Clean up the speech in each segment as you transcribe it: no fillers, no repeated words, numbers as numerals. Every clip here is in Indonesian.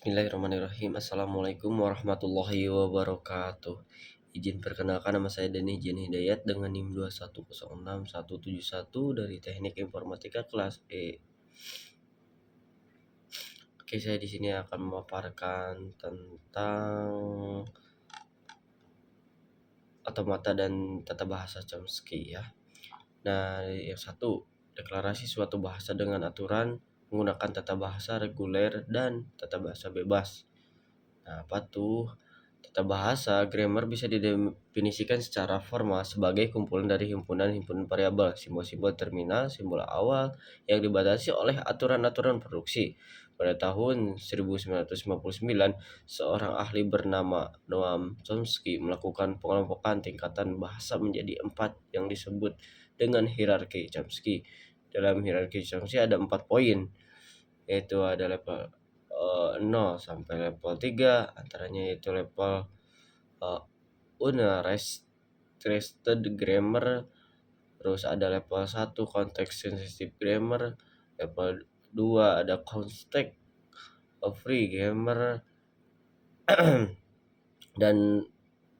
Bismillahirrahmanirrahim. Assalamualaikum warahmatullahi wabarakatuh. Izin perkenalkan, nama saya Dani Jen Hidayat dengan NIM 2106171 dari Teknik Informatika kelas E. Oke, saya di sini akan memaparkan tentang otomata dan tata bahasa Chomsky ya. Nah, yang satu, deklarasi suatu bahasa dengan aturan menggunakan tata bahasa reguler dan tata bahasa bebas. Nah, apa tuh? Tata bahasa grammar bisa didefinisikan secara formal sebagai kumpulan dari himpunan-himpunan variabel, simbol-simbol terminal, simbol awal yang dibatasi oleh aturan-aturan produksi. Pada tahun 1959, seorang ahli bernama Noam Chomsky melakukan pengelompokan tingkatan bahasa menjadi 4 yang disebut dengan hierarki Chomsky. Dalam hierarki Chomsky ada 4 poin, yaitu ada level 0 sampai level 3, antaranya yaitu level unrestricted grammar, terus ada level 1 context sensitive grammar, level 2 ada context free grammar, dan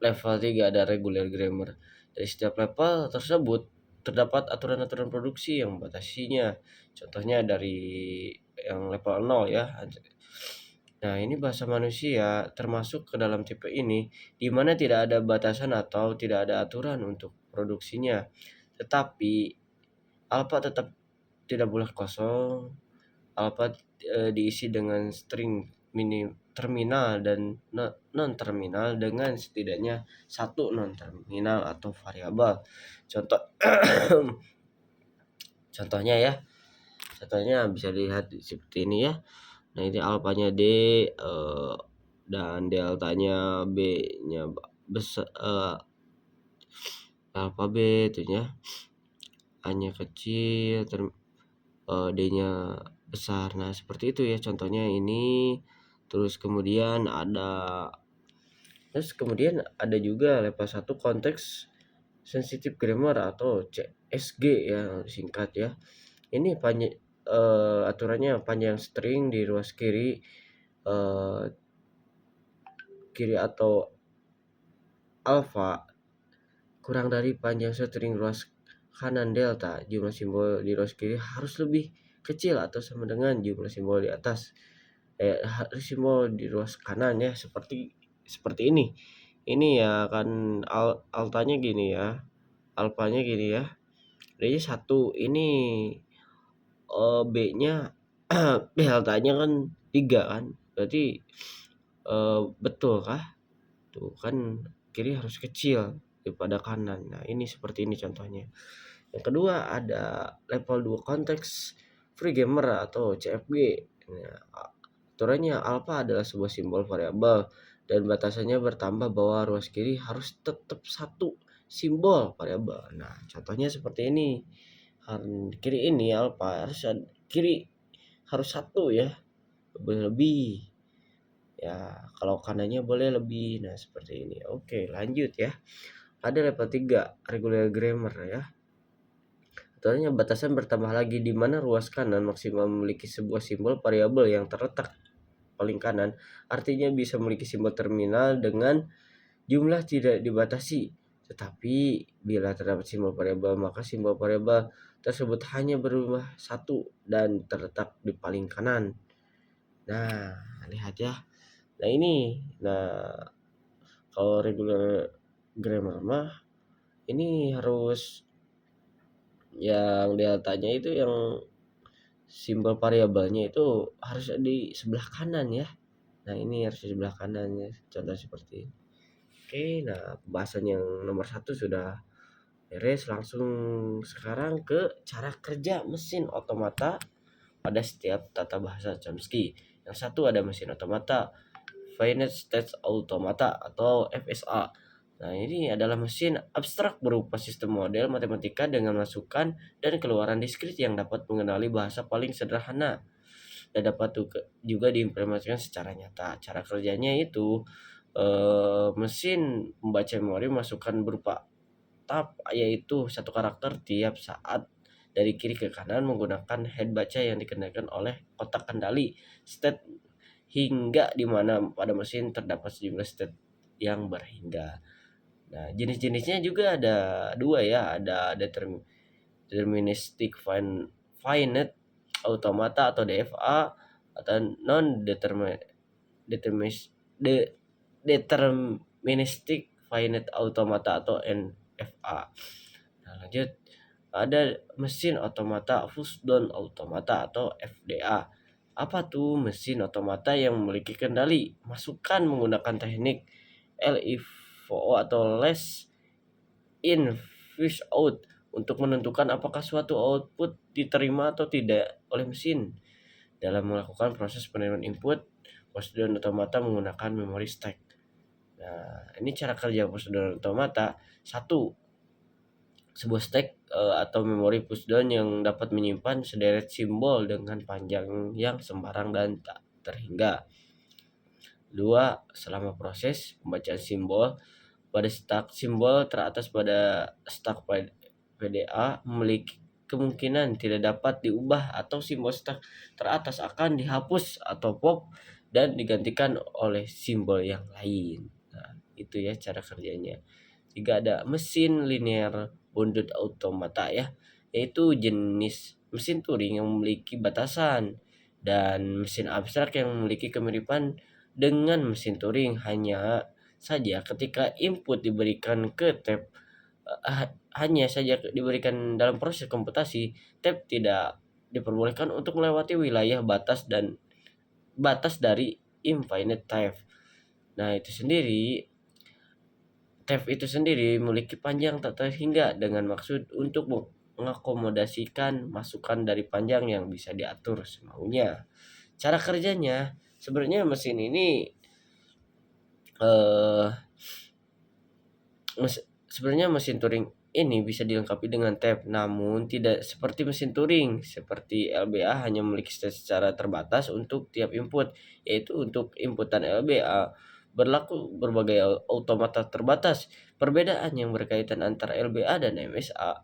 level 3 ada regular grammar. Dari setiap level tersebut terdapat aturan-aturan produksi yang membatasinya. Contohnya dari yang level 0 ya. Nah, ini bahasa manusia termasuk ke dalam tipe ini, di mana tidak ada batasan atau tidak ada aturan untuk produksinya. Tetapi alpha tetap tidak boleh kosong. Alpha diisi dengan string terminal dan non-terminal dengan setidaknya satu non-terminal atau variabel. Contohnya ya. Contohnya bisa dilihat seperti ini ya. Nah, ini alfanya D, dan deltanya B-nya besar, alfa B itu ya. A-nya kecil, D-nya besar. Nah, seperti itu ya contohnya ini. Terus kemudian ada juga level 1 konteks sensitive grammar atau CSG ya singkat ya. Ini aturannya panjang string di ruas kiri atau alfa kurang dari panjang string ruas kanan delta. Jumlah simbol di ruas kiri harus lebih kecil atau sama dengan jumlah simbol di atas. Simbol di ruas kanan ya, seperti ini. Ini ya kan altanya gini ya, alfanya gini ya. D-nya 1, ini B-nya deltanya kan 3 kan. Berarti betul kah? Tuh kan kiri harus kecil daripada kanan. Nah, ini seperti ini contohnya. Yang kedua ada level 2 konteks free grammar atau CFG. Nah, aturannya alpha adalah sebuah simbol variabel dan batasannya bertambah bahwa ruas kiri harus tetap satu simbol variabel. Nah, contohnya seperti ini. Kiri ini alpha kiri harus 1 ya. Lebih. Ya, kalau kanannya boleh lebih. Nah, seperti ini. Oke, lanjut ya. Ada level 3 regular grammar ya. Aturannya batasan bertambah lagi di mana ruas kanan maksimal memiliki sebuah simbol variabel yang terletak paling kanan, artinya bisa memiliki simbol terminal dengan jumlah tidak dibatasi. Tetapi bila terdapat simbol variabel, maka simbol variabel tersebut hanya berubah 1 dan terletak di paling kanan. Nah, lihat ya. Nah, ini. Nah, kalau regular grammar mah ini harus yang deltanya itu yang simbol variabelnya itu harus di sebelah kanan ya. Nah, ini harus di sebelah kanan ya. Contoh seperti ini. Oke, nah pembahasan yang nomor 1 sudah beres. Langsung sekarang ke cara kerja mesin otomata pada setiap tata bahasa Chomsky. Yang satu ada mesin otomata Finite State Automata atau FSA. Nah, ini adalah mesin abstrak berupa sistem model matematika dengan masukan dan keluaran diskrit yang dapat mengenali bahasa paling sederhana dan dapat juga diimplementasikan secara nyata. Cara kerjanya itu mesin membaca memori masukan berupa tab, yaitu satu karakter tiap saat dari kiri ke kanan menggunakan head baca yang dikenakan oleh kotak kendali state hingga di mana pada mesin terdapat sejumlah state yang berhingga. Nah, jenis-jenisnya juga ada dua ya, ada deterministic finite automata atau DFA atau non deterministic finite automata atau NFA. Nah, lanjut ada mesin otomata Full automata atau FDA. Apa tuh mesin otomata yang memiliki kendali masukkan menggunakan teknik LIFO atau less in fish out untuk menentukan apakah suatu output diterima atau tidak oleh mesin. Dalam melakukan proses penerimaan input, prosedur otomata menggunakan memori stack. Nah, ini cara kerja prosedur otomata. Satu, sebuah stack atau memori pushdown yang dapat menyimpan sederet simbol dengan panjang yang sembarang dan tak terhingga. Dua, selama proses pembacaan simbol pada stack simbol teratas pada stack PDA memiliki kemungkinan tidak dapat diubah atau simbol stack teratas akan dihapus atau pop dan digantikan oleh simbol yang lain. Nah, itu ya cara kerjanya. Tiga, ada mesin linear bounded automata ya, yaitu jenis mesin Turing yang memiliki batasan dan mesin abstrak yang memiliki kemiripan dengan mesin Turing, hanya saja ketika input diberikan ke tab hanya saja diberikan dalam proses komputasi, tab tidak diperbolehkan untuk melewati wilayah batas dari infinite tab. Nah, tab itu sendiri memiliki panjang tak terhingga dengan maksud untuk mengakomodasikan masukan dari panjang yang bisa diatur semaunya. Cara kerjanya, sebenarnya mesin ini eh sebenarnya mesin Turing ini bisa dilengkapi dengan tab, namun tidak seperti mesin Turing. Seperti LBA hanya memiliki state secara terbatas untuk tiap input, yaitu untuk inputan LBA berlaku berbagai automata terbatas. Perbedaan yang berkaitan antara LBA dan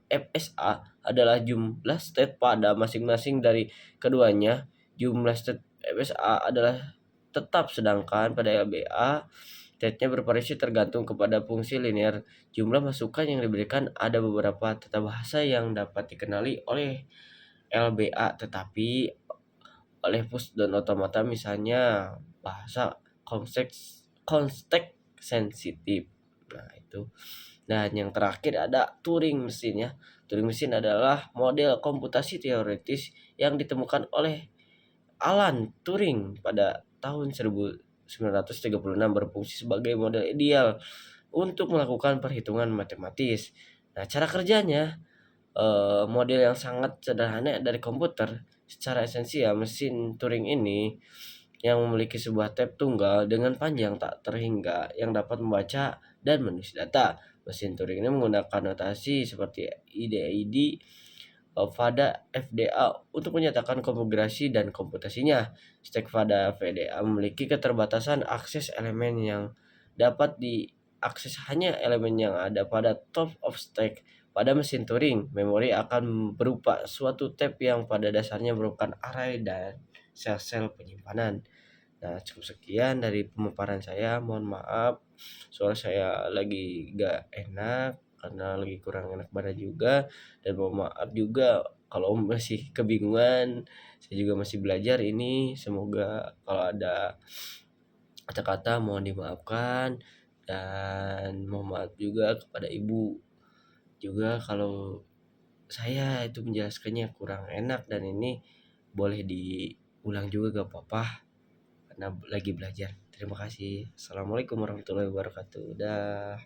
FSA adalah jumlah state pada masing-masing dari keduanya. Jumlah state FSA adalah tetap, sedangkan pada LBA state-nya bervariasi tergantung kepada fungsi linear jumlah masukan yang diberikan. Ada beberapa tata bahasa yang dapat dikenali oleh LBA tetapi oleh push dan otomata, misalnya bahasa kontek sensitif. Nah, itu. Dan yang terakhir ada Turing mesin ya. Turing mesin adalah model komputasi teoritis yang ditemukan oleh Alan Turing pada tahun 1936, berfungsi sebagai model ideal untuk melakukan perhitungan matematis. Nah, cara kerjanya model yang sangat sederhana dari komputer. Secara esensial, mesin Turing ini yang memiliki sebuah tab tunggal dengan panjang tak terhingga yang dapat membaca dan menulis data. Mesin Turing ini menggunakan notasi seperti IDID pada FDA untuk menyatakan konfigurasi dan komputasinya. Stack pada VDA memiliki keterbatasan akses elemen yang dapat diakses hanya elemen yang ada pada top of stack. Pada mesin Turing, memori akan berupa suatu tab yang pada dasarnya merupakan array dan sel-sel penyimpanan. Nah, cukup sekian dari pemaparan saya. Mohon maaf, suara saya lagi gak enak karena lagi kurang enak badan juga. Dan mohon maaf juga kalau masih kebingungan, saya juga masih belajar ini. Semoga kalau ada kata-kata mohon dimaafkan. Dan mohon maaf juga kepada ibu juga kalau saya itu menjelaskannya kurang enak, dan ini boleh diulang juga gak apa-apa karena lagi belajar. Terima kasih. Assalamualaikum warahmatullahi wabarakatuh. Dah.